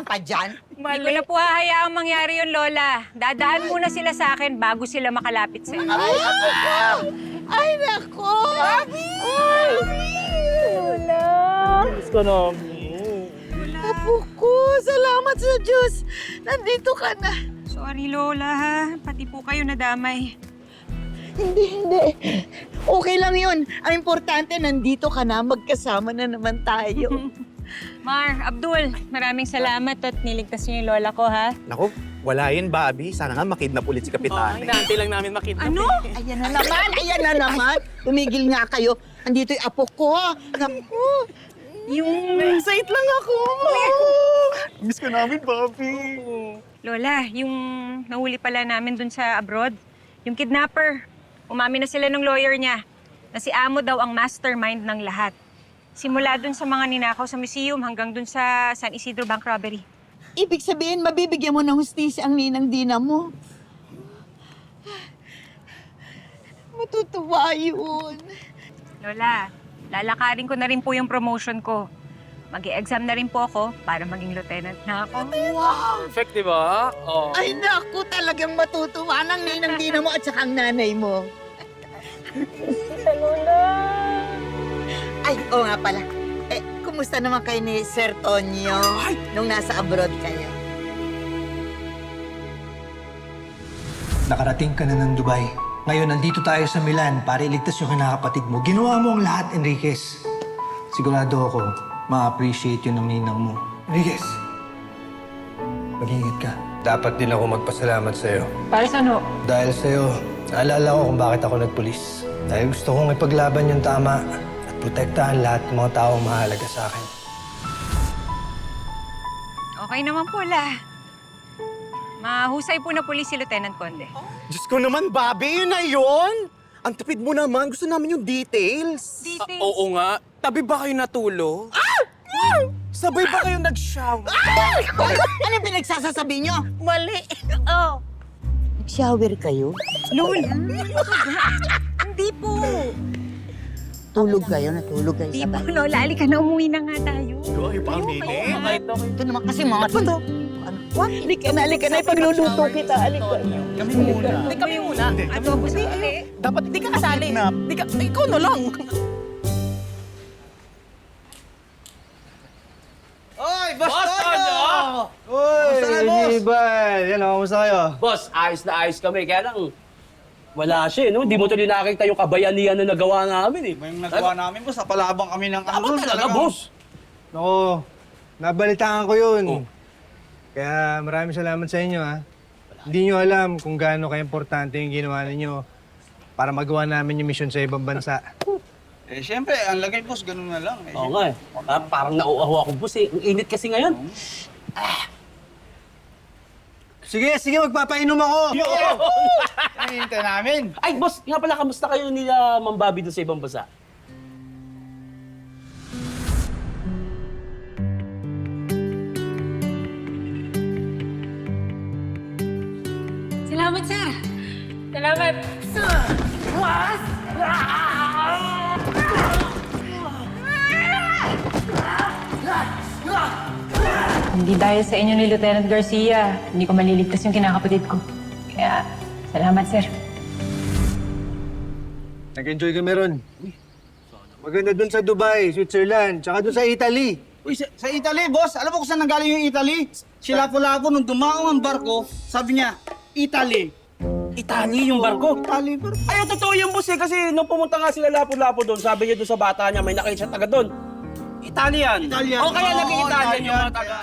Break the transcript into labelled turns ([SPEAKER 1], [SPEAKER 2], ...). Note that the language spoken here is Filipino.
[SPEAKER 1] ka pa dyan?
[SPEAKER 2] Hindi ko na po hahayaang mangyari yun, Lola. Dadaan muna sila sa akin bago sila makalapit sa inyo.
[SPEAKER 1] Ay, ako ko! Ay, nako!
[SPEAKER 2] Lola!
[SPEAKER 3] Miss ko na.
[SPEAKER 1] Apo ko, salamat sa Diyos. Nandito ka na.
[SPEAKER 2] Sorry, Lola, ha? Pati po kayo nadamay.
[SPEAKER 1] Hindi. Okay lang yun. Ang importante, nandito ka na. Magkasama na naman tayo.
[SPEAKER 2] Mar, Abdul, maraming salamat at niligtas niyo yung Lola ko, ha?
[SPEAKER 4] Naku, wala yun, Bobby. Sana nga makidnap ulit si Kapitan.
[SPEAKER 3] Inaantay lang namin makita.
[SPEAKER 2] Ano?
[SPEAKER 1] Ayan na naman. Tumigil nga kayo. Andito yung apo ko. Naku.
[SPEAKER 3] Excited lang ako.
[SPEAKER 4] Miss ko namin, Bobby.
[SPEAKER 2] Lola, yung nahuli pala namin dun sa abroad, yung kidnapper, umamin na sila ng lawyer niya na si Amo daw ang mastermind ng lahat. Simula dun sa mga ninakaw sa museum hanggang dun sa San Isidro Bank Robbery.
[SPEAKER 1] Ibig sabihin, mabibigyan mo ng hustisya ang ninang Dina mo. Matutuwa yun.
[SPEAKER 2] Lola, lalakarin ko na rin po yung promotion ko. Mag-i-exam na rin po ako para maging lieutenant na ako.
[SPEAKER 1] Wow!
[SPEAKER 3] Perfect, di ba? Oh.
[SPEAKER 1] Ay, naku, talagang matutuwa ng ninang Dina mo at saka ang nanay mo.
[SPEAKER 2] Tita Lola!
[SPEAKER 1] Ay, oo nga pala. Kumusta naman kayo ni Sir Tonyo nung nasa abroad kayo?
[SPEAKER 5] Nakarating ka na ng Dubai. Ngayon, nandito tayo sa Milan para iligtas yung kinakapatid mo. Ginawa mo ang lahat, Enriquez. Sigurado ako, ma-appreciate yun ng ninang mo. Enriquez, mag-ingat ka.
[SPEAKER 6] Dapat din ako magpasalamat sa'yo.
[SPEAKER 2] Para sa ano?
[SPEAKER 6] Dahil sa'yo, naalala ko kung bakit ako nagpulis. Dahil gusto kong ipaglaban yung tama at protektahan lahat ng mga taong mahalaga sa akin.
[SPEAKER 2] Okay naman po, La. Mahusay po na pulis si Lieutenant Conde.
[SPEAKER 4] Diyos ko naman, Bobby, yun na yun! Ang tipid mo naman. Gusto namin yung details.
[SPEAKER 2] Details.
[SPEAKER 3] Oo nga. Tabi ba kayo natulog? Sabay ba kayo nag-shower?
[SPEAKER 1] Ay, ano yung pinagsasasabi nyo?
[SPEAKER 2] Mali. Oh.
[SPEAKER 1] Nag-shower kayo?
[SPEAKER 2] Lola! Hindi po.
[SPEAKER 1] Natulog kayo
[SPEAKER 2] Hindi
[SPEAKER 1] sa
[SPEAKER 2] po,
[SPEAKER 1] bahay.
[SPEAKER 2] Lola. Halika na, umuwi na nga tayo.
[SPEAKER 4] Ay, pamili.
[SPEAKER 3] Kahit ako.
[SPEAKER 1] Ito naman kasi mga ito. Halika na, ipagluluto kita. Halika na.
[SPEAKER 3] Kami muna. Hindi kami muna.
[SPEAKER 2] Adobo sa uli.
[SPEAKER 3] Dapat hindi ka kasali. Hindi ka, ikaw na lang.
[SPEAKER 7] Oy, Boss
[SPEAKER 3] Boss
[SPEAKER 7] Tono!
[SPEAKER 3] Tono!
[SPEAKER 7] Kamusta na, boss?
[SPEAKER 6] Ibay! Yan o, kamusta kayo?
[SPEAKER 8] Boss, ayos na ayos kami. Kaya lang, wala siya, no? Hindi mo tuloy nakita yung kabayanihan na nagawa namin, eh.
[SPEAKER 7] May nagawa namin, boss. Napalabang kami ng
[SPEAKER 8] Tama
[SPEAKER 7] anggol.
[SPEAKER 8] talaga, boss.
[SPEAKER 6] Ako, nabalitaan ko yun.
[SPEAKER 8] Oh.
[SPEAKER 6] Kaya maraming salamat sa inyo, ha. Hindi nyo alam kung gaano ka-importante yung ginawa ninyo para magawa namin yung mission sa ibang bansa.
[SPEAKER 7] Eh, siyempre, ang lagay, boss, ganun na lang. Eh,
[SPEAKER 8] Oo nga, eh. Parang nauuhaw ako, boss, eh. Ang init kasi ngayon.
[SPEAKER 6] Sige, magpapainom ako!
[SPEAKER 7] Ano hintay namin?
[SPEAKER 8] Ay, boss, nga pala, kamusta kayo nila Ma'am Bobby doon sa ibang bansa?
[SPEAKER 2] Salamat, sir. Salamat. Hindi dahil sa inyo ni Lieutenant Garcia, hindi ko maliligtas yung kinakapatid ko. Kaya, salamat, sir.
[SPEAKER 6] Nag-enjoy kami ron. Maganda dun sa Dubai, Switzerland, tsaka dun sa Italy.
[SPEAKER 7] Uy, sa Italy, boss. Alam mo kung saan nanggaling yung Italy? Si Lapu-Lapu, nung dumaong ang barko, sabi niya, Italy.
[SPEAKER 8] Italy yung barko.
[SPEAKER 7] Italy, barko.
[SPEAKER 8] Ay, totoo yung boss, eh. Kasi nung pumunta nga sila Lapu-Lapu doon, sabi niya doon sa bata niya, may nakita siya taga doon. Italian.
[SPEAKER 7] Italian.
[SPEAKER 8] O kaya
[SPEAKER 7] Oo,
[SPEAKER 8] naging Italian yung
[SPEAKER 7] Italian.
[SPEAKER 8] mga taga.